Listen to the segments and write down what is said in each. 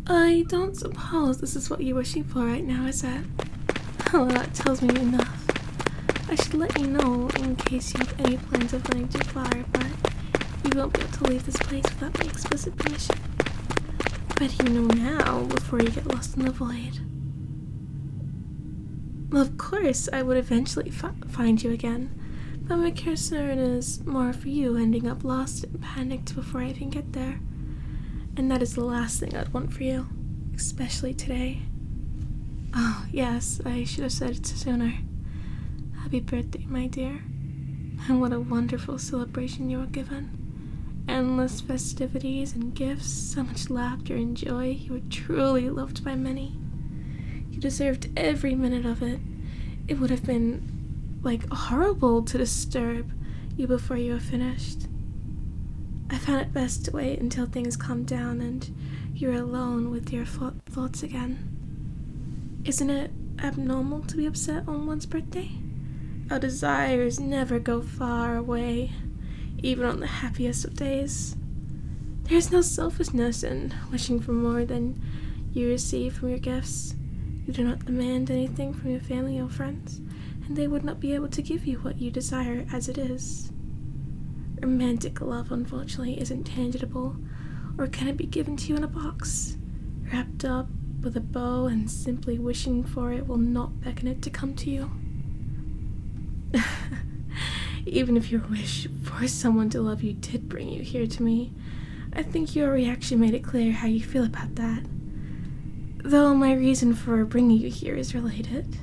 I don't suppose this is what you're wishing for right now, is it? Well, that tells me enough. I should let you know in case you have any plans of running too far, but you won't be able to leave this place without my explicit permission. But you know now before you get lost in the void. Well, of course, I would eventually find you again, but my concern is more for you ending up lost and panicked before I even get there. And that is the last thing I'd want for you, especially today. Oh, yes, I should have said it sooner. Happy birthday, my dear. And what a wonderful celebration you were given. Endless festivities and gifts, so much laughter and joy. You were truly loved by many. You deserved every minute of it. It would have been, horrible to disturb you before you were finished. I found it best to wait until things calmed down and you're alone with your thoughts again. Isn't it abnormal to be upset on one's birthday? Our desires never go far away, even on the happiest of days. There is no selfishness in wishing for more than you receive from your gifts. You do not demand anything from your family or friends, and they would not be able to give you what you desire as it is. Romantic love, unfortunately, isn't tangible, or can it be given to you in a box, wrapped up with a bow, and simply wishing for it will not beckon it to come to you. Even if your wish for someone to love you did bring you here to me, I think your reaction made it clear how you feel about that. Though my reason for bringing you here is related.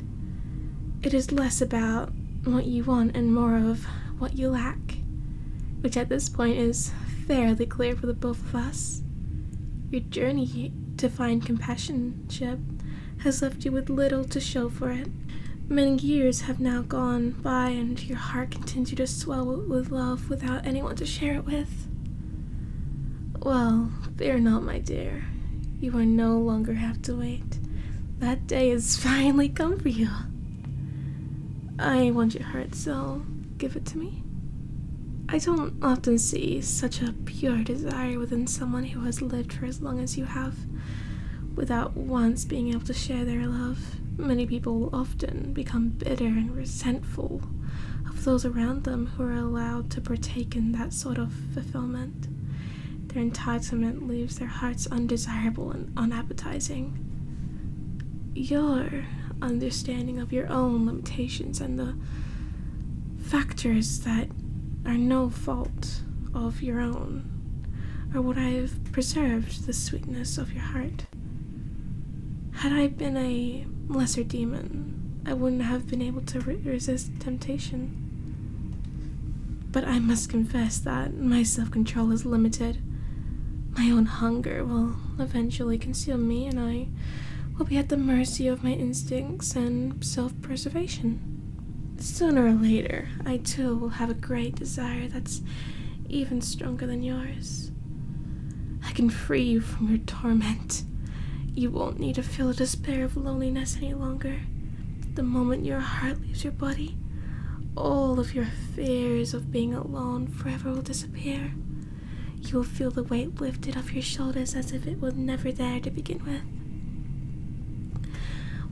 It is less about what you want and more of what you lack, which at this point is fairly clear for the both of us. Your journey to find companionship has left you with little to show for it. Many years have now gone by and your heart continues to swell with love without anyone to share it with. Well, fear not, my dear. You will no longer have to wait. That day has finally come for you. I want your heart, so give it to me. I don't often see such a pure desire within someone who has lived for as long as you have, without once being able to share their love. Many people will often become bitter and resentful of those around them who are allowed to partake in that sort of fulfillment. Their entitlement leaves their hearts undesirable and unappetizing. Your understanding of your own limitations and the factors that are no fault of your own are what I have preserved the sweetness of your heart. Had I been a lesser demon, I wouldn't have been able to resist temptation. But I must confess that my self-control is limited. My own hunger will eventually consume me, and I will be at the mercy of my instincts and self-preservation. Sooner or later, I too will have a great desire that's even stronger than yours. I can free you from your torment. You won't need to feel the despair of loneliness any longer. The moment your heart leaves your body, all of your fears of being alone forever will disappear. You will feel the weight lifted off your shoulders as if it was never there to begin with.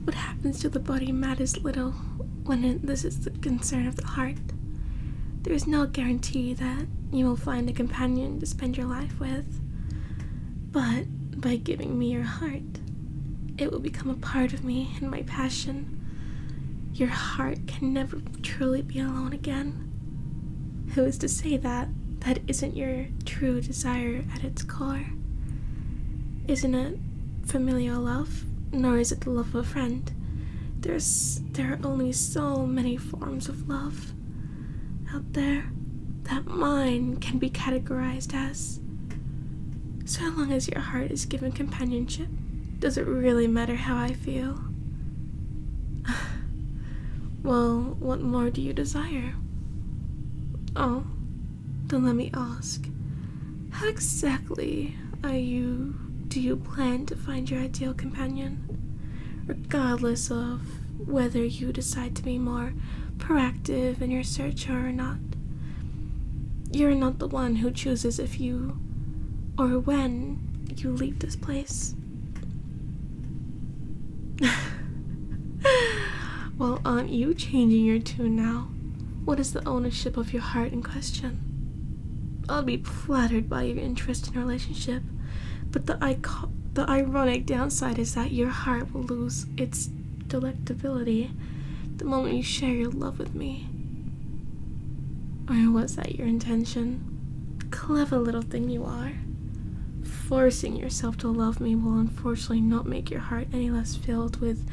What happens to the body matters little when this is the concern of the heart. There is no guarantee that you will find a companion to spend your life with, but by giving me your heart, it will become a part of me and my passion. Your heart can never truly be alone again. Who is to say that that isn't your true desire at its core? Isn't it familial love? Nor is it the love of a friend. There are only so many forms of love out there that mine can be categorized as. So long as your heart is given companionship, does it really matter how I feel? Well, what more do you desire? Oh, then let me ask, how exactly do you plan to find your ideal companion? Regardless of whether you decide to be more proactive in your search or not. You're not the one who chooses if you or when you leave this place. Well, aren't you changing your tune now? What is the ownership of your heart in question? I'll be flattered by your interest in a relationship, but the ironic downside is that your heart will lose its delectability the moment you share your love with me. Or was that your intention? Clever little thing you are. Forcing yourself to love me will unfortunately not make your heart any less filled with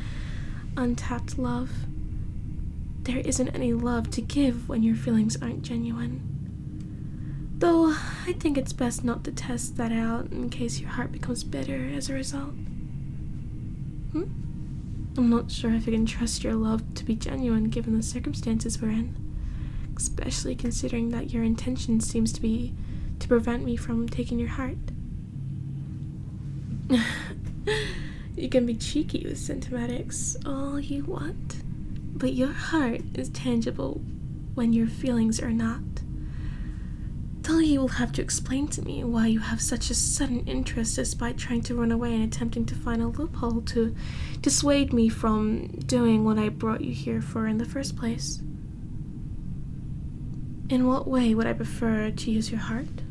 untapped love. There isn't any love to give when your feelings aren't genuine. Though, I think it's best not to test that out in case your heart becomes bitter as a result. I'm not sure if I can trust your love to be genuine given the circumstances we're in, especially considering that your intention seems to be to prevent me from taking your heart. You can be cheeky with sentimentatics all you want, but your heart is tangible when your feelings are not. Though you will have to explain to me why you have such a sudden interest despite trying to run away and attempting to find a loophole to dissuade me from doing what I brought you here for in the first place. In what way would I prefer to use your heart?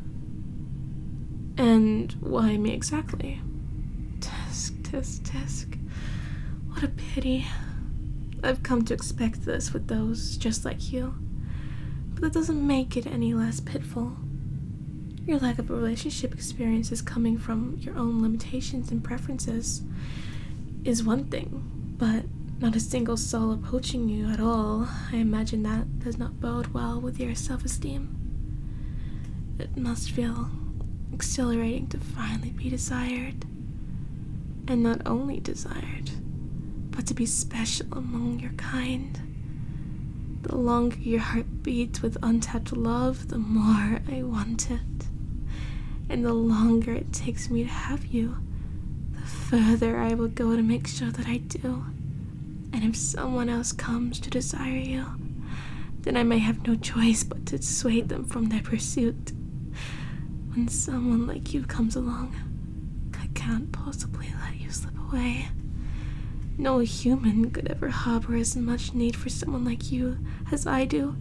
And why me exactly? Tisk. What a pity. I've come to expect this with those just like you, but that doesn't make it any less pitiful. Your lack of a relationship experience is coming from your own limitations and preferences is one thing, but not a single soul approaching you at all. I imagine that does not bode well with your self-esteem. It must feel exhilarating to finally be desired. And not only desired, but to be special among your kind. The longer your heart beats with untapped love, the more I want it. And the longer it takes me to have you, the further I will go to make sure that I do. And if someone else comes to desire you, then I may have no choice but to dissuade them from their pursuit. When someone like you comes along, I can't possibly let you slip away. No human could ever harbor as much need for someone like you as I do.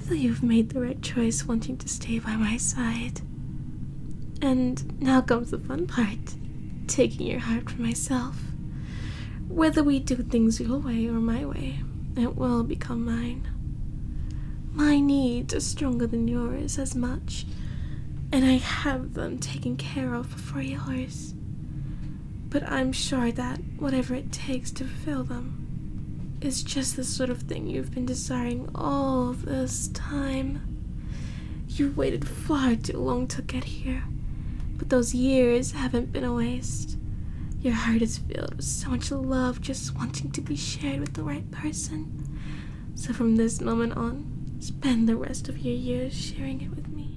So you've made the right choice wanting to stay by my side. And now comes the fun part, taking your heart for myself. Whether we do things your way or my way, it will become mine. My needs are stronger than yours as much, and I have them taken care of before yours. But I'm sure that whatever it takes to fulfill them is just the sort of thing you've been desiring all this time. You waited far too long to get here, but those years haven't been a waste. Your heart is filled with so much love just wanting to be shared with the right person. So from this moment on, spend the rest of your years sharing it with me.